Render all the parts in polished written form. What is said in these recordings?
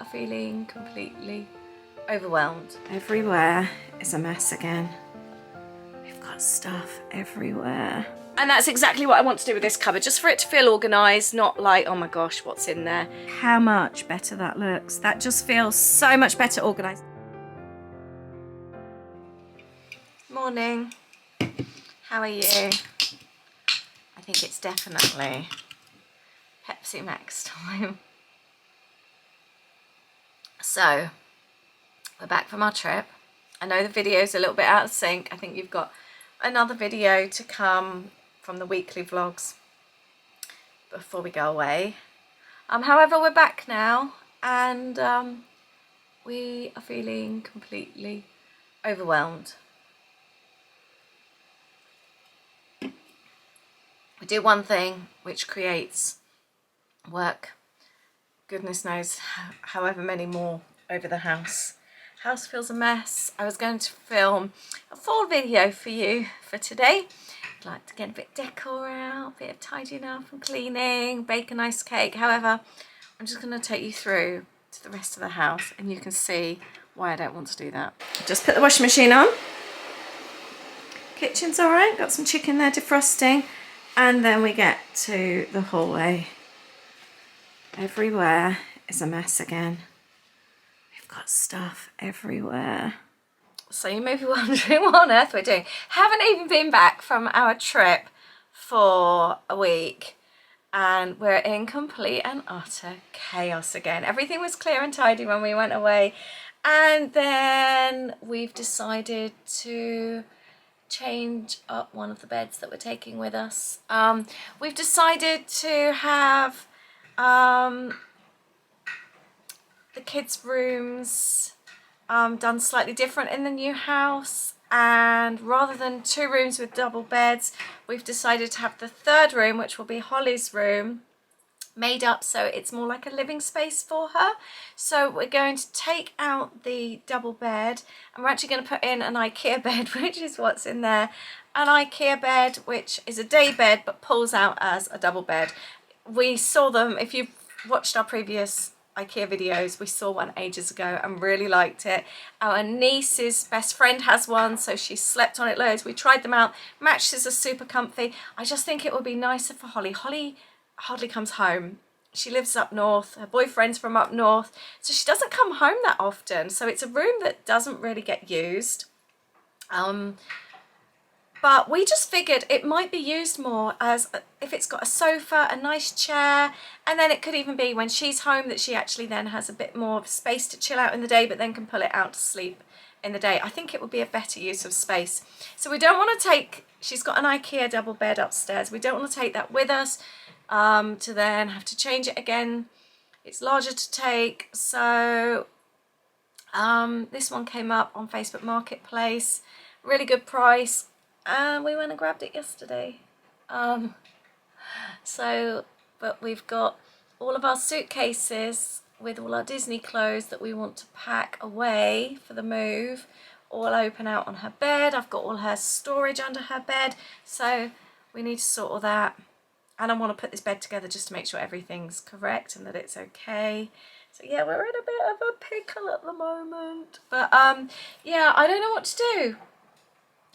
are feeling completely overwhelmed. Everywhere is a mess again. We've got stuff everywhere. And that's exactly what I want to do with this cupboard, just for it to feel organised, not like, oh my gosh, what's in there. How much better that looks. That just feels so much better organised. Morning. How are you? I think it's definitely Pepsi Max time. So, we're back from our trip. I know the video's a little bit out of sync. I think you've got another video to come from the weekly vlogs before we go away. However, we're back now and we are feeling completely overwhelmed. We do one thing which creates work, goodness knows however many more over the house. House feels a mess. I was going to film a full video for you for today. I'd like to get a bit of decor out, a bit of tidying up and cleaning, bake a nice cake. However, I'm just going to take you through to the rest of the house and you can see why I don't want to do that. Just put the washing machine on. Kitchen's all right, got some chicken there defrosting. And then we get to the hallway. Everywhere is a mess again. We've got stuff everywhere. So you may be wondering what on earth we're doing. Haven't even been back from our trip for a week and we're in complete and utter chaos again. Everything was clear and tidy when we went away, and then we've decided to change up one of the beds that we're taking with us. We've decided to have the kids' rooms done slightly different in the new house, and rather than 2 rooms with double beds, we've decided to have the 3rd room, which will be Holly's room, made up so it's more like a living space for her. So we're going to take out the double bed and we're actually going to put in an IKEA bed, which is what's in there. An IKEA bed which is a day bed but pulls out as a double bed. We saw them, if you've watched our previous IKEA videos, we saw one ages ago and really liked it. Our niece's best friend has one, so she slept on it loads. We tried them out. Mattresses are super comfy. I just think it would be nicer for Holly. Holly hardly comes home. She lives up north, her boyfriend's from up north, so she doesn't come home that often, so it's a room that doesn't really get used. But we just figured it might be used more as if it's got a sofa, a nice chair, and then it could even be when she's home that she actually then has a bit more space to chill out in the day, but then can pull it out to sleep in the day. I think it would be a better use of space. So we don't want to take, she's got an IKEA double bed upstairs, we don't want to take that with us to then have to change it again. It's larger to take, so this one came up on Facebook Marketplace, really good price, and we went and grabbed it yesterday. But we've got all of our suitcases with all our Disney clothes that we want to pack away for the move, all open out on her bed. I've got all her storage under her bed, so we need to sort all that. And I want to put this bed together just to make sure everything's correct and that it's okay. So yeah, we're in a bit of a pickle at the moment. But yeah, I don't know what to do.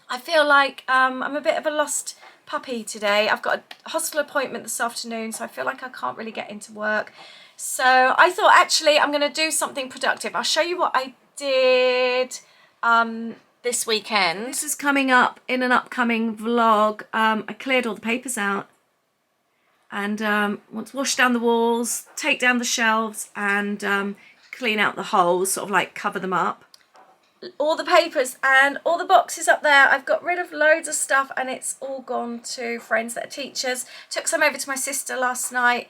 I feel like I'm a bit of a lost puppy today. I've got a hospital appointment this afternoon, so I feel like I can't really get into work. So I thought actually I'm going to do something productive. I'll show you what I did this weekend. This is coming up in an upcoming vlog. I cleared all the papers out and want to wash down the walls, take down the shelves and clean out the holes, sort of like cover them up. All the papers and all the boxes up there, I've got rid of loads of stuff and it's all gone to friends that are teachers. Took some over to my sister last night.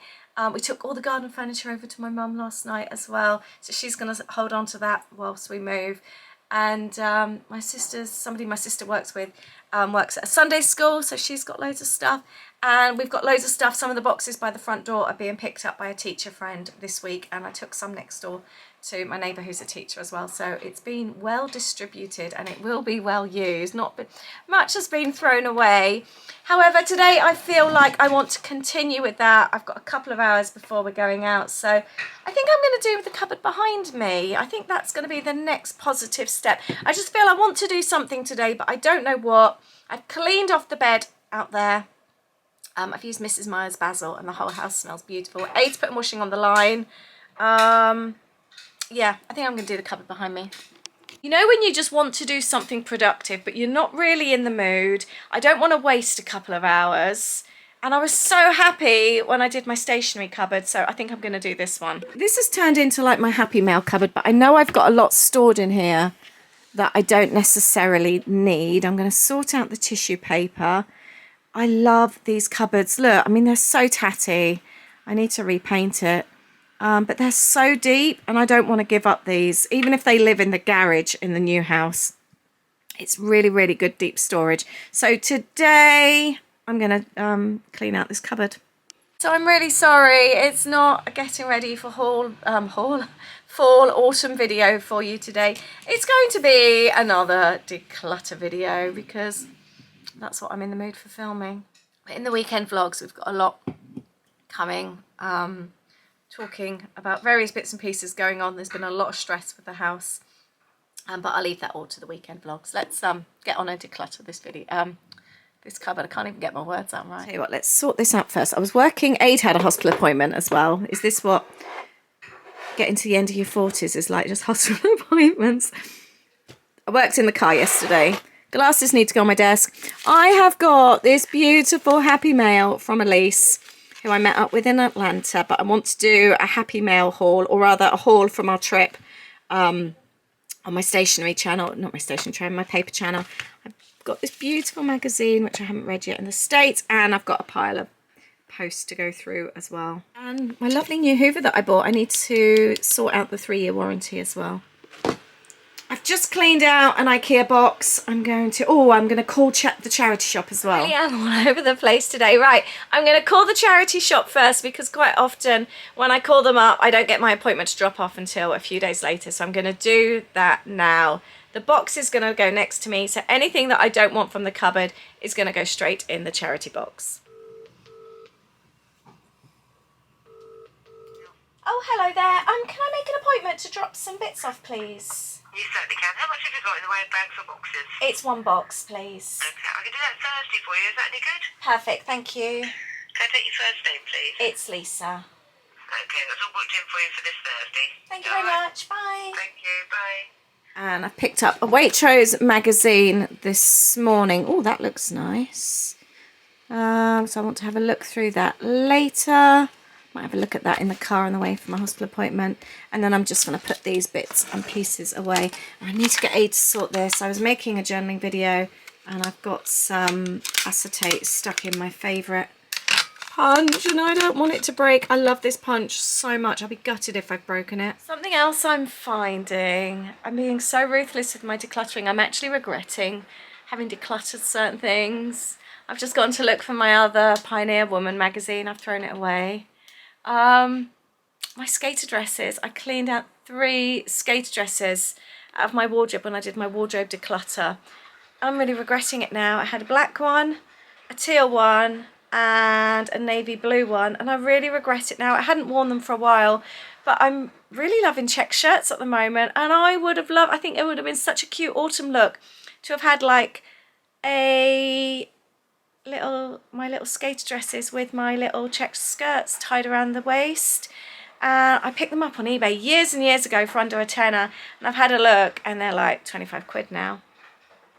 We took all the garden furniture over to my mum last night as well, so she's going to hold on to that whilst we move. And my sister works with works at a Sunday school, so she's got loads of stuff. And we've got loads of stuff. Some of the boxes by the front door are being picked up by a teacher friend this week, and I took some next door to my neighbour who's a teacher as well. So it's been well distributed and it will be well used. Not much has been thrown away. However, today I feel like I want to continue with that. I've got a couple of hours before we're going out, so I think I'm going to do with the cupboard behind me. I think that's going to be the next positive step. I just feel I want to do something today, but I don't know what. I've cleaned off the bed out there. I've used Mrs. Meyer's basil and the whole house smells beautiful. To put washing on the line. Yeah, I think I'm going to do the cupboard behind me. You know when you just want to do something productive, but you're not really in the mood. I don't want to waste a couple of hours. And I was so happy when I did my stationery cupboard, so I think I'm going to do this one. This has turned into like my Happy Mail cupboard, but I know I've got a lot stored in here that I don't necessarily need. I'm going to sort out the tissue paper. I love these cupboards. Look, I mean, they're so tatty. I need to repaint it. But they're so deep and I don't want to give up these, even if they live in the garage in the new house. It's really, really good deep storage. So today I'm going to clean out this cupboard. So I'm really sorry. It's not a getting ready for fall, autumn video for you today. It's going to be another declutter video because that's what I'm in the mood for filming. But in the weekend vlogs, we've got a lot coming, talking about various bits and pieces going on. There's been a lot of stress with the house, but I'll leave that all to the weekend vlogs. Let's get on and declutter this video, this cupboard. I can't even get my words out right. Tell you what, let's sort this out first. I was working, Aid had a hospital appointment as well. Is this what getting to the end of your 40s is like, just hospital appointments? I worked in the car yesterday. Glasses need to go on my desk. I have got this beautiful Happy Mail from Elise, who I met up with in Atlanta, but I want to do a Happy Mail haul, or rather a haul from our trip on my stationery channel, not my stationery channel, my paper channel. I've got this beautiful magazine, which I haven't read yet, in the States, and I've got a pile of posts to go through as well. And my lovely new Hoover that I bought, I need to sort out the 3-year warranty as well. I've just cleaned out an IKEA box. I'm going to call the charity shop as well. I really am all over the place today. Right, I'm going to call the charity shop first because quite often when I call them up, I don't get my appointment to drop off until a few days later. So I'm going to do that now. The box is going to go next to me. So anything that I don't want from the cupboard is going to go straight in the charity box. Oh, hello there. Can I make an appointment to drop some bits off, please? You certainly can. How much have you got in the way of bags or boxes? It's one box, please. Okay, I can do that Thursday for you. Is that any good? Perfect, thank you. Can I take your first name, please? It's Lisa. Okay, that's all booked in for you for this Thursday. Thank you very much. Bye. Thank you. Bye. And I've picked up a Waitrose magazine this morning. Oh, that looks nice. So I want to have a look through that later. Might have a look at that in the car on the way from my hospital appointment. And then I'm just going to put these bits and pieces away. I need to get Aid to sort this. I was making a journaling video and I've got some acetate stuck in my favourite punch and I don't want it to break. I love this punch so much. I'll be gutted if I've broken it. Something else I'm finding. I'm being so ruthless with my decluttering. I'm actually regretting having decluttered certain things. I've just gone to look for my other Pioneer Woman magazine. I've thrown it away. My skater dresses. I cleaned out 3 skater dresses out of my wardrobe when I did my wardrobe declutter. I'm really regretting it now. I had a black one, a teal one, and a navy blue one, and I really regret it now. I hadn't worn them for a while, but I'm really loving check shirts at the moment, and I would have loved, I think it would have been such a cute autumn look to have had like my little skater dresses with my little checked skirts tied around the waist. I picked them up on eBay years and years ago for under a tenner, and I've had a look and they're like 25 quid now.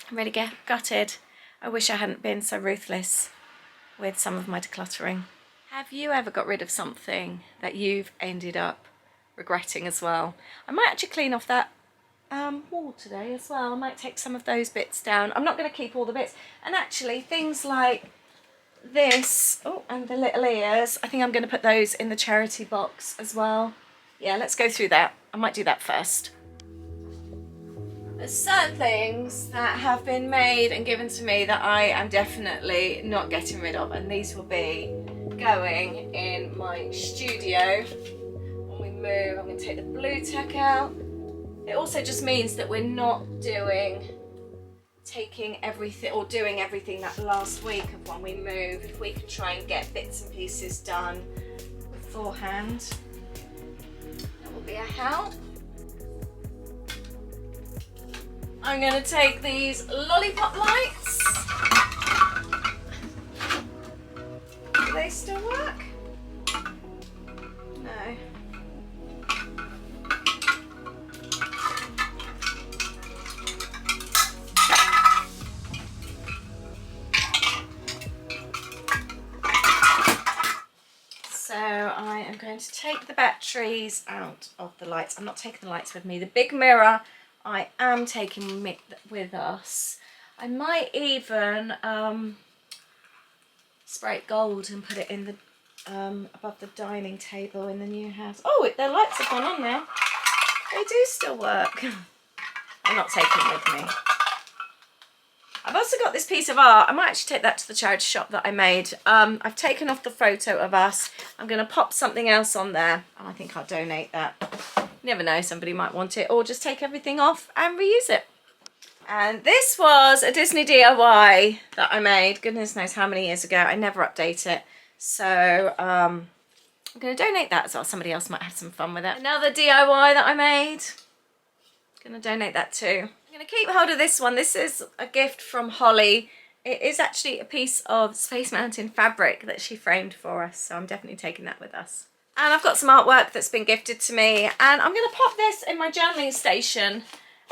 I'm really gutted. I wish I hadn't been so ruthless with some of my decluttering. Have you ever got rid of something that you've ended up regretting as well? I might actually clean off that wall today as well. I might take some of those bits down. I'm not going to keep all the bits. And actually things like this, oh, and the little ears, I think I'm going to put those in the charity box as well. Yeah, let's go through that. I might do that first. There's certain things that have been made and given to me that I am definitely not getting rid of, and these will be going in my studio. When we move, I'm going to take the blue tack out. It also just means that we're not taking everything or doing everything that last week of when we move. If we can try and get bits and pieces done beforehand, that will be a help. I'm going to take these Lollipop lights. Do they still work? No. So I am going to take the batteries out of the lights. I'm not taking the lights with me. The big mirror I am taking with us. I might even spray it gold and put it in the above the dining table in the new house. Oh, their lights have gone on now. They do still work. I'm not taking it with me. I've also got this piece of art. I might actually take that to the charity shop that I made. I've taken off the photo of us. I'm going to pop something else on there, and I think I'll donate that. You never know, somebody might want it, or just take everything off and reuse it. And this was a Disney DIY that I made, goodness knows how many years ago. I never update it. So I'm going to donate that as well. Somebody else might have some fun with it. Another DIY that I made. Going to donate that too. I'm going to keep hold of this one. This is a gift from Holly. It is actually a piece of Space Mountain fabric that she framed for us, so I'm definitely taking that with us. And I've got some artwork that's been gifted to me, and I'm going to pop this in my journaling station,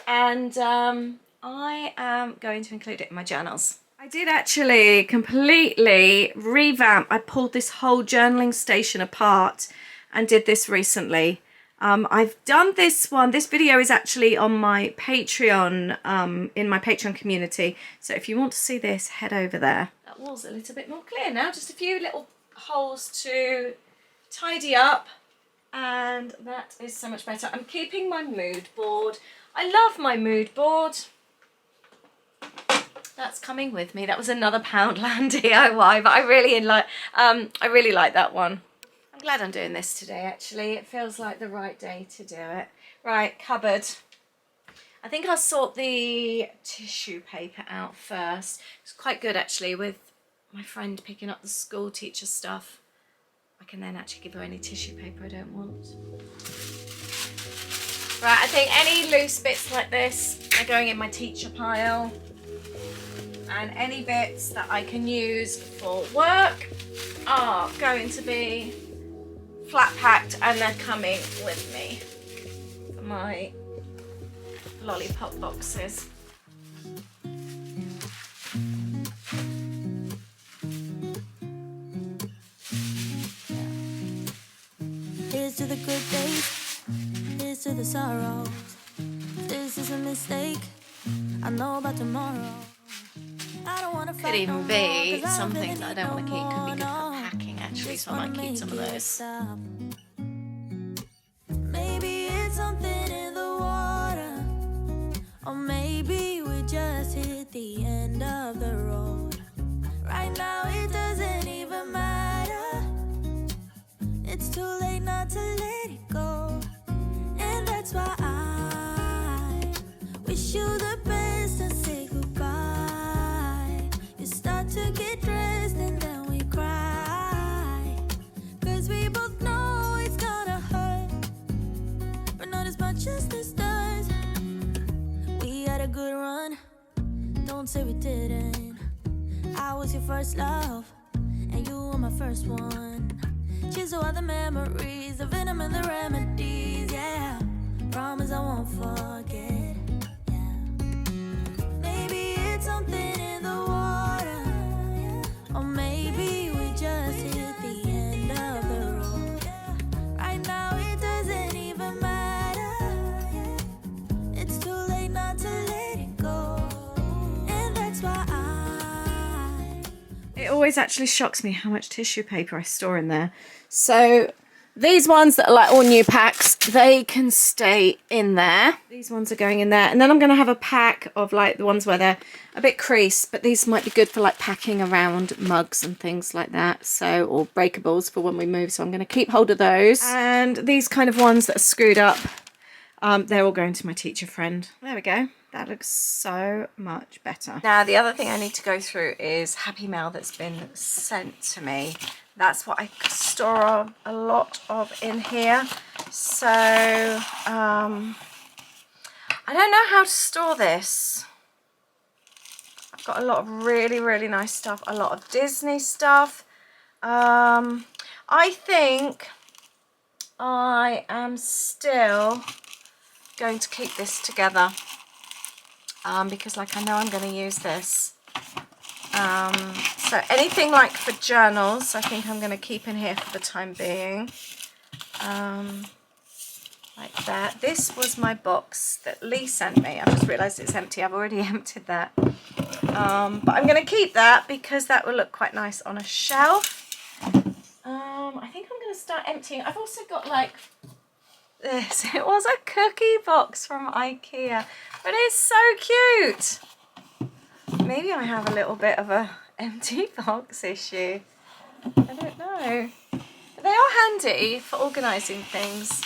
and I am going to include it in my journals. I did actually completely revamp. I pulled this whole journaling station apart and did this recently. I've done this one. This video is actually on my Patreon, in my Patreon community. So if you want to see this, head over there. That wall's a little bit more clear now. Just a few little holes to tidy up. And that is so much better. I'm keeping my mood board. I love my mood board. That's coming with me. That was another Poundland DIY, but I really like that one. I'm glad I'm doing this today, actually. It feels like the right day to do it. Right, cupboard. I think I'll sort the tissue paper out first. It's quite good, actually, with my friend picking up the school teacher stuff. I can then actually give her any tissue paper I don't want. Right, I think any loose bits like this are going in my teacher pile. And any bits that I can use for work are going to be flat packed, and they're coming with me for my Lollipop boxes. Here's to the good days, here's to the sorrows. This is a mistake, I know about tomorrow. I don't wanna Could even be something that I don't want to keep. Could be good for packing, actually, so I might keep some of those. Maybe it's something in the water, or maybe we just hit the end of the road. Right now it doesn't even matter. It's too late not to let it go. And that's why I wish you the best and say goodbye. You start to get dressed and then we cry, 'cause we both know it's gonna hurt, but not as much as this does. We had a good run, don't say we didn't. I was your first love, and you were my first one. Cheers to all the memories, the venom and the remedies, yeah. Promise I won't forget, yeah. Maybe it's something in the water, yeah. Or maybe we just hit the end of the road. Right now it doesn't even matter, yeah. It's too late not to let it go. And that's why It always actually shocks me how much tissue paper I store in there. So these ones that are like all new packs, they can stay in there. These ones are going in there. And then I'm going to have a pack of like the ones where they're a bit creased, but these might be good for like packing around mugs and things like that. So, or breakables for when we move. So I'm going to keep hold of those. And these kind of ones that are screwed up, they're all going to my teacher friend. There we go. That looks so much better. Now, the other thing I need to go through is Happy Mail that's been sent to me. That's what I store a lot of in here. So, I don't know how to store this. I've got a lot of really, really nice stuff. A lot of Disney stuff. I think I am still going to keep this together. Because like I know I'm going to use this. So anything like for journals, I think I'm going to keep in here for the time being. Like that. This was my box that Lee sent me. I just realised it's empty. I've already emptied that. But I'm going to keep that because that will look quite nice on a shelf. I think I'm going to start emptying. I've also got like this. It was a cookie box from IKEA, but it's so cute. Maybe I have a little bit of a empty box issue. I don't know. But they are handy for organising things.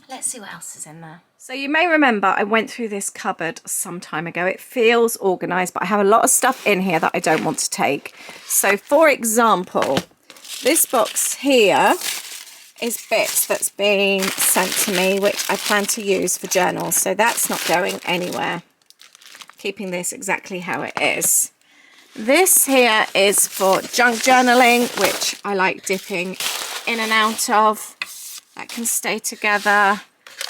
Let's see what else is in there. So you may remember I went through this cupboard some time ago. It feels organised, but I have a lot of stuff in here that I don't want to take. So for example, this box here is bits that's been sent to me, which I plan to use for journals. So that's not going anywhere. Keeping this exactly how it is. This here is for junk journaling, which I like dipping in and out of. That can stay together.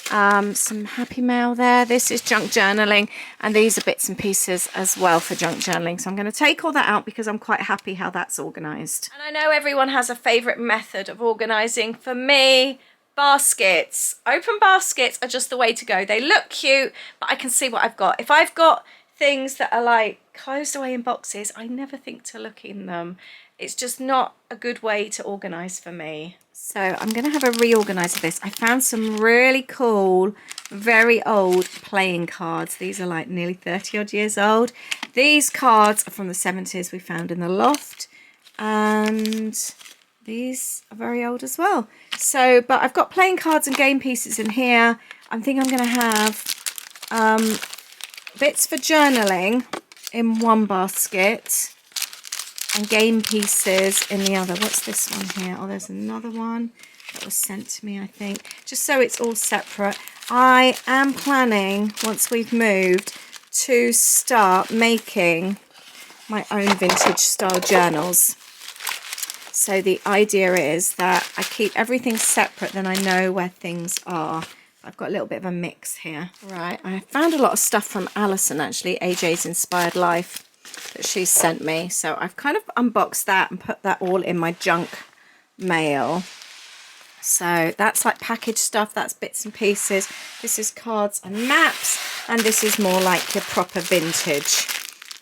Some Happy Mail there. This is junk journaling, and these are bits and pieces as well for junk journaling. So I'm going to take all that out because I'm quite happy how that's organised. And I know everyone has a favourite method of organising. For me, baskets. Open baskets are just the way to go. They look cute, but I can see what I've got. If I've got things that are like closed away in boxes, I never think to look in them. It's just not a good way to organise for me. So I'm going to have a reorganize of this. I found some really cool, very old playing cards. These are like nearly 30 odd years old. These cards are from the 70s we found in the loft. And these are very old as well. So, but I've got playing cards and game pieces in here. I think I'm going to have bits for journaling in one basket and game pieces in the other. What's this one here? Oh, there's another one that was sent to me, I think. Just so it's all separate. I am planning, once we've moved, to start making my own vintage style journals. So the idea is that I keep everything separate, then I know where things are. I've got a little bit of a mix here. Right, I found a lot of stuff from Alison, actually, AJ's Inspired Life, that she sent me. So I've kind of unboxed that and put that all in my junk mail. So that's like packaged stuff, that's bits and pieces. This is cards and maps, and this is more like your proper vintage.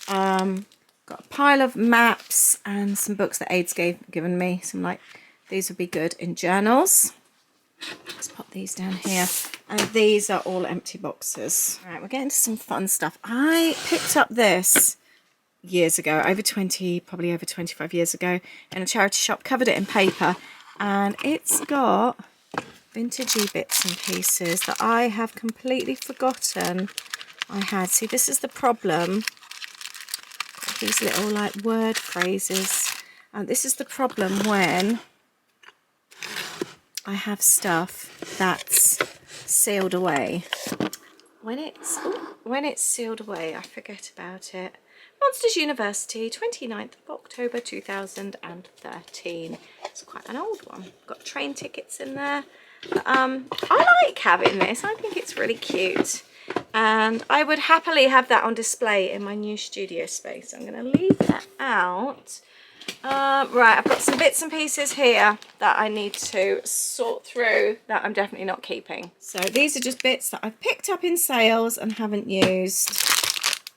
Got a pile of maps and some books that Aid's given me. Some like, these would be good in journals. Let's pop these down here. And these are all empty boxes. All right, we're getting to some fun stuff. I picked up this years ago, probably over 25 years ago, in a charity shop, covered it in paper, and it's got vintagey bits and pieces that I have completely forgotten I had. See, this is the problem. Got these little like word phrases, and this is the problem when I have stuff that's sealed away. When it's sealed away, I forget about it. Monsters University, 29th of October 2013. It's quite an old one. Got train tickets in there. I like having this. I think it's really cute. And I would happily have that on display in my new studio space. I'm going to leave that out. Right, I've got some bits and pieces here that I need to sort through that I'm definitely not keeping. So these are just bits that I've picked up in sales and haven't used.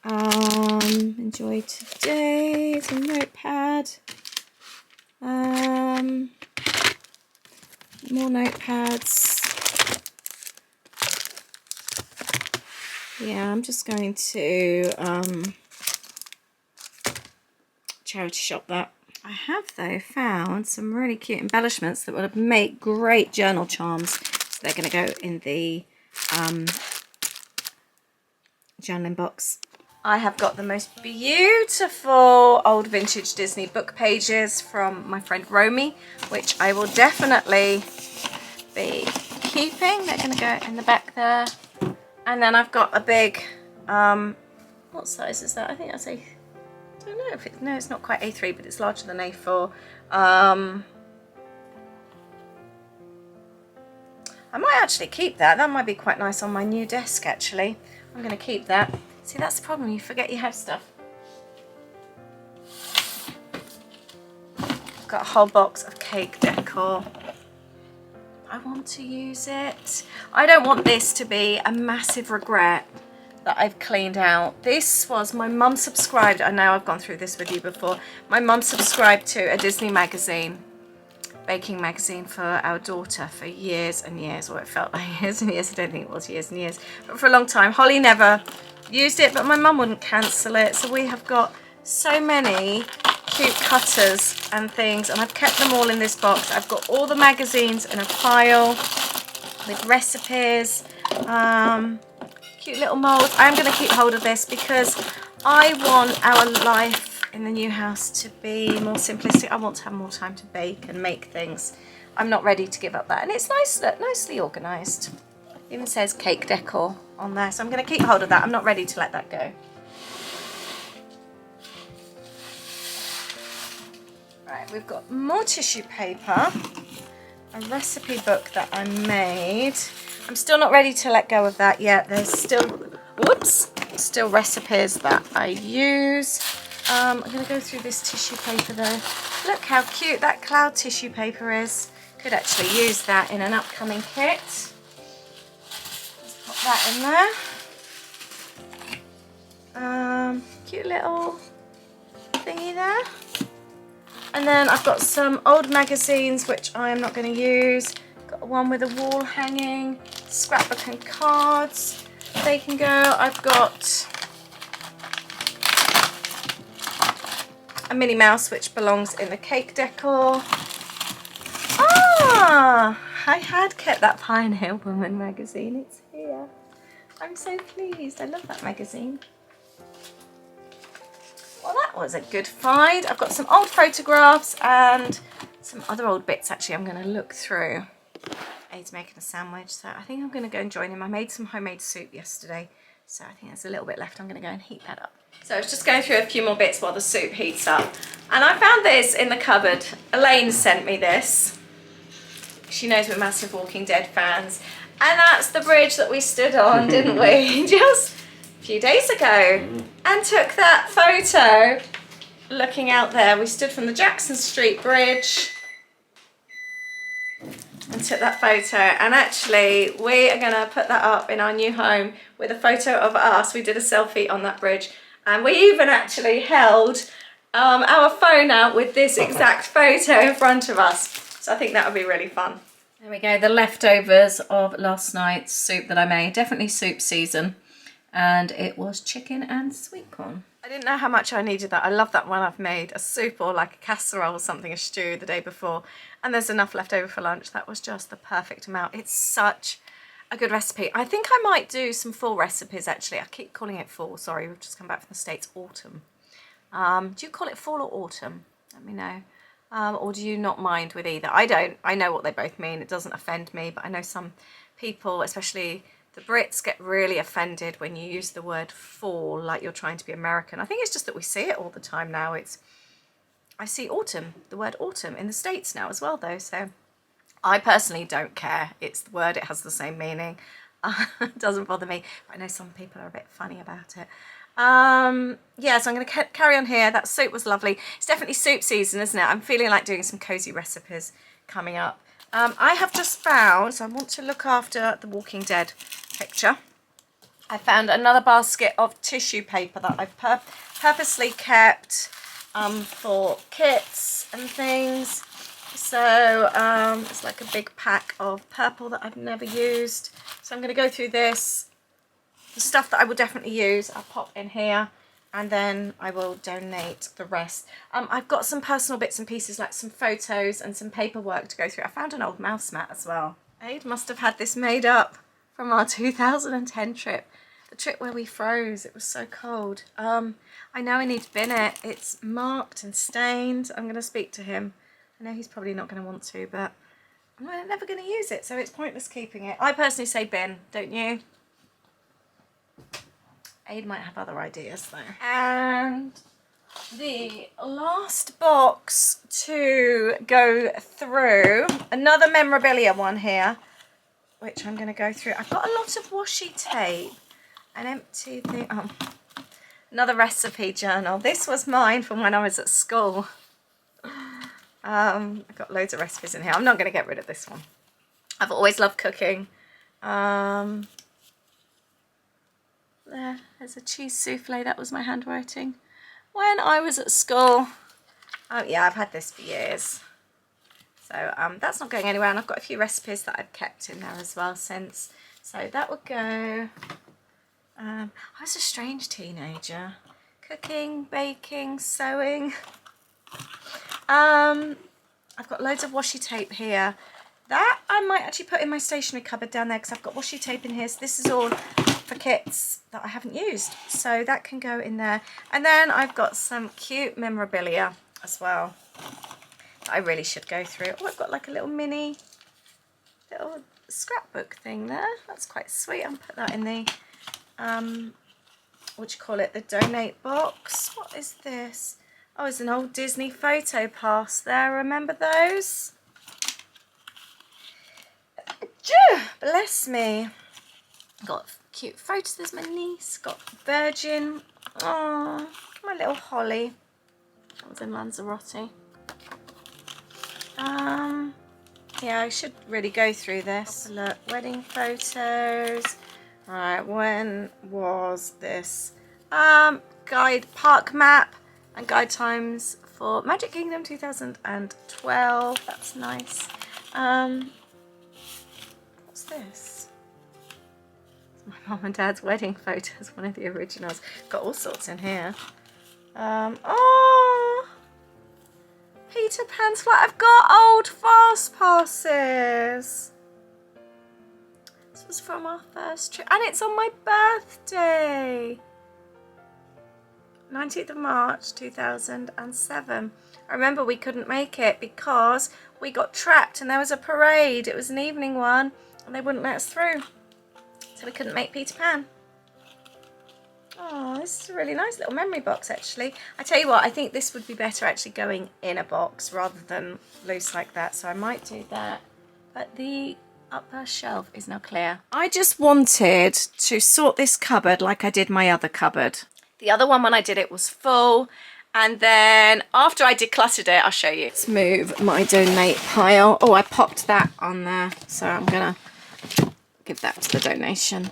Enjoy today. It's a notepad. More notepads. Yeah, I'm just going to charity shop that. I have though found some really cute embellishments that would make great journal charms. So they're going to go in the journaling box. I have got the most beautiful old vintage Disney book pages from my friend Romy, which I will definitely be keeping. They're going to go in the back there. And then I've got a big, what size is that? I think that's a, I don't know if it's, no, it's not quite A3, but it's larger than A4. I might actually keep that. That might be quite nice on my new desk, actually. I'm going to keep that. See, that's the problem. You forget you have stuff. I've got a whole box of cake decor. I want to use it. I don't want this to be a massive regret that I've cleaned out. This was, my mum subscribed, I know I've gone through this with you before. My mum subscribed to a Disney magazine, baking magazine for our daughter for years and years, or it felt like years and years. I don't think it was years and years, but for a long time. Holly never used it, but my mum wouldn't cancel it. So we have got so many cute cutters and things, and I've kept them all in this box. I've got all the magazines in a file with recipes, cute little molds. I'm going to keep hold of this because I want our life in the new house to be more simplistic. I want to have more time to bake and make things. I'm not ready to give up that, and it's nice, nicely organised. It even says cake decor on there, so I'm going to keep hold of that. I'm not ready to let that go. Right, we've got more tissue paper, a recipe book that I made. I'm still not ready to let go of that yet. There's still, whoops, still recipes that I use. I'm going to go through this tissue paper though. Look how cute that cloud tissue paper is. Could actually use that in an upcoming kit. Let's pop that in there. Cute little thingy there. And then I've got some old magazines which I am not going to use. Got one with a wall hanging, scrapbook and cards. They can go. I've got a Minnie Mouse which belongs in the cake decor. Ah, I had kept that Pioneer Woman magazine. It's here. I'm so pleased. I love that magazine. Well, that was a good find. I've got some old photographs and some other old bits actually I'm going to look through. Aid's making a sandwich, so I think I'm going to go and join him. I made some homemade soup yesterday, so I think there's a little bit left. I'm going to go and heat that up. So I was just going through a few more bits while the soup heats up. And I found this in the cupboard. Elaine sent me this. She knows we're massive Walking Dead fans. And that's the bridge that we stood on, didn't we? Just a few days ago. And took that photo looking out there. We stood from the Jackson Street Bridge and took that photo, and actually we are going to put that up in our new home with a photo of us. We did a selfie on that bridge, and we even actually held our phone out with this exact photo in front of us, so I think that would be really fun. There we go, the leftovers of last night's soup that I made. Definitely soup season, and it was chicken and sweet corn. I didn't know how much I needed that. I love that when I've made a soup or like a casserole or something, a stew the day before, and there's enough left over for lunch. That was just the perfect amount. It's such a good recipe. I think I might do some fall recipes actually. I keep calling it fall, sorry, we've just come back from the States. Autumn. Do you call it fall or autumn? Let me know. Or do you not mind with either? I don't. I know what they both mean. It doesn't offend me, but I know some people, especially the Brits, get really offended when you use the word fall like you're trying to be American. I think it's just that we see it all the time now. I see autumn, the word autumn in the States now as well though, so I personally don't care. It's the word, it has the same meaning. It doesn't bother me, but I know some people are a bit funny about it. Yeah, so I'm going to carry on here. That soup was lovely. It's definitely soup season, isn't it? I'm feeling like doing some cozy recipes coming up. I have just found, so I want to look after the Walking Dead picture. I found another basket of tissue paper that I've purposely kept for kits and things. So it's like a big pack of purple that I've never used. So I'm going to go through this The stuff that I will definitely use, I'll pop in here, and then I will donate the rest. I've got some personal bits and pieces, like some photos and some paperwork to go through. I found an old mouse mat as well. Aid must have had this made up from our 2010 trip. The trip where we froze. It was so cold. I know I need to bin it. It's marked and stained. I'm going to speak to him. I know he's probably not going to want to, but I'm never going to use it, so it's pointless keeping it. I personally say bin, don't you? Aid might have other ideas though. And the last box to go through, another memorabilia one here, which I'm going to go through. I've got a lot of washi tape, an empty thing. Oh, another recipe journal. This was mine from when I was at school. I've got loads of recipes in here. I'm not going to get rid of this one. I've always loved cooking. There's a cheese souffle. That was my handwriting when I was at school. Oh yeah, I've had this for years. So that's not going anywhere, and I've got a few recipes that I've kept in there as well since. So that would go. I was a strange teenager. Cooking, baking, sewing. I've got loads of washi tape here. That I might actually put in my stationery cupboard down there because I've got washi tape in here. So this is all for kits that I haven't used. So that can go in there. And then I've got some cute memorabilia as well that I really should go through. Oh, I've got like a little mini little scrapbook thing there. That's quite sweet. I'll put that in the, what do you call it? The donate box. What is this? Oh, it's an old Disney photo pass there. Remember those? Bless me. Got cute photos. There's my niece. Got Virgin. Oh, my little Holly. That was in Lanzarote. Yeah, I should really go through this. Look, wedding photos. Right, when was this? Guide park map and guide times for Magic Kingdom 2012. That's nice. What's this? It's my mum and dad's wedding photos, one of the originals. Got all sorts in here. Oh, Peter Pan's flight. I've got old fast passes. This was from our first trip, and it's on my birthday. 19th of March 2007. I remember we couldn't make it because we got trapped and there was a parade. It was an evening one and they wouldn't let us through. So we couldn't make Peter Pan. Oh, this is a really nice little memory box actually. I tell you what, I think this would be better actually going in a box rather than loose like that. So I might do that. But the upper shelf is now clear. I just wanted to sort this cupboard like I did my other cupboard. The other one when I did it was full, and then after I decluttered it, I'll show you. Let's move my donate pile. Oh, I popped that on there, so I'm gonna give that to the donation.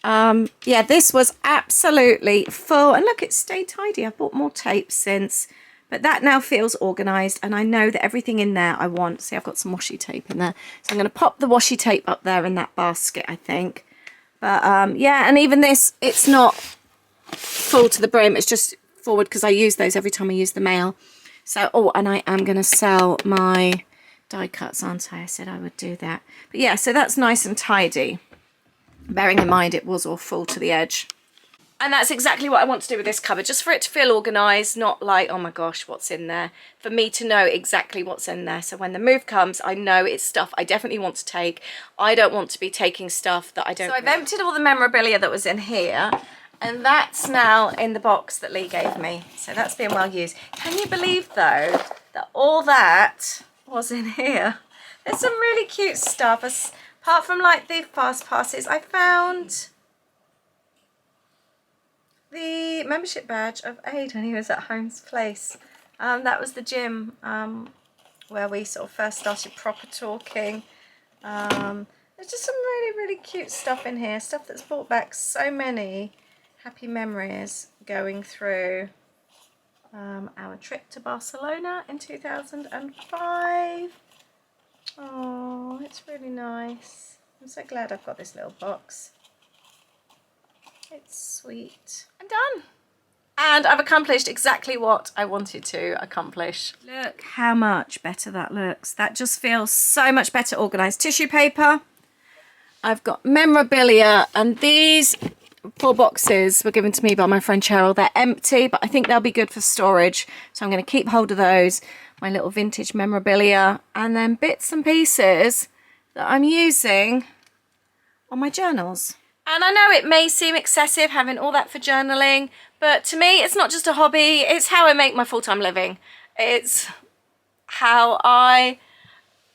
Yeah, this was absolutely full, and look, it stayed tidy. I've bought more tape since, but that now feels organised, and I know that everything in there I want. See, I've got some washi tape in there, so I'm gonna pop the washi tape up there in that basket, I think. But yeah, and even this, it's not full to the brim, it's just forward because I use those every time I use the mail. So, oh, and I am going to sell my die cuts, aren't I? I said I would do that. But yeah, so that's nice and tidy, bearing in mind it was all full to the edge. And that's exactly what I want to do with this cupboard, just for it to feel organised, not like, oh my gosh, what's in there? For me to know exactly what's in there. So when the move comes, I know it's stuff I definitely want to take. I don't want to be taking stuff that I don't. So I've emptied all the memorabilia that was in here. And that's now in the box that Lee gave me. So that's been well used. Can you believe, though, that all that was in here? There's some really cute stuff. Apart from, like, the fast passes, I found the membership badge of Aid when he was at Holmes Place. That was the gym where we sort of first started proper talking. There's just some really, really cute stuff in here. Stuff that's brought back so many happy memories going through our trip to Barcelona in 2005. Oh, it's really nice. I'm so glad I've got this little box. It's sweet. I'm done. And I've accomplished exactly what I wanted to accomplish. Look how much better that looks. That just feels so much better organised. Tissue paper. I've got memorabilia, and these 4 boxes were given to me by my friend Cheryl. They're empty, but I think they'll be good for storage. So I'm going to keep hold of those. My little vintage memorabilia, and then bits and pieces that I'm using on my journals. And I know it may seem excessive having all that for journaling, but to me it's not just a hobby, it's how I make my full-time living. It's how I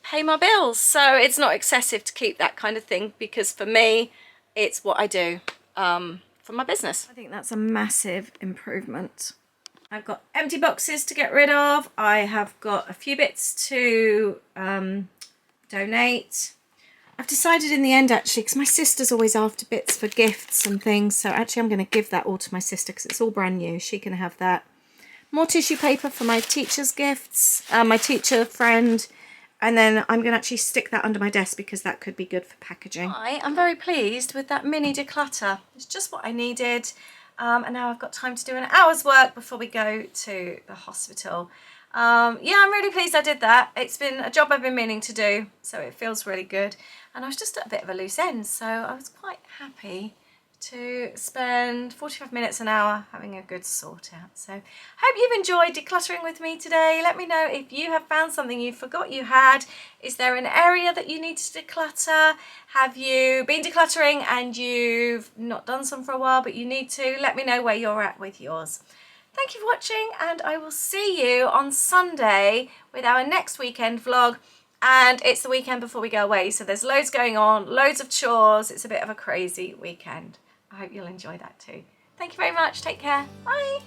pay my bills. So it's not excessive to keep that kind of thing, because for me it's what I do for my business. I think that's a massive improvement. I've got empty boxes to get rid of. I have got a few bits to donate. I've decided in the end, actually, because my sister's always after bits for gifts and things, so actually I'm going to give that all to my sister because it's all brand new. She can have that. More tissue paper for my teacher's gifts, my teacher friend, and then I'm going to actually stick that under my desk because that could be good for packaging. I'm very pleased with that mini declutter. It's just what I needed, and now I've got time to do an hour's work before we go to the hospital. Yeah, I'm really pleased I did that. It's been a job I've been meaning to do, so it feels really good. And I was just at a bit of a loose end, so I was quite happy to spend 45 minutes, an hour having a good sort out. So hope you've enjoyed decluttering with me today. Let me know if you have found something you forgot you had. Is there an area that you need to declutter? Have you been decluttering and you've not done some for a while but you need to? Let me know where you're at with yours. Thank you for watching, and I will see you on Sunday with our next weekend vlog. And it's the weekend before we go away, so there's loads going on, loads of chores. It's a bit of a crazy weekend. I hope you'll enjoy that too. Thank you very much. Take care. Bye.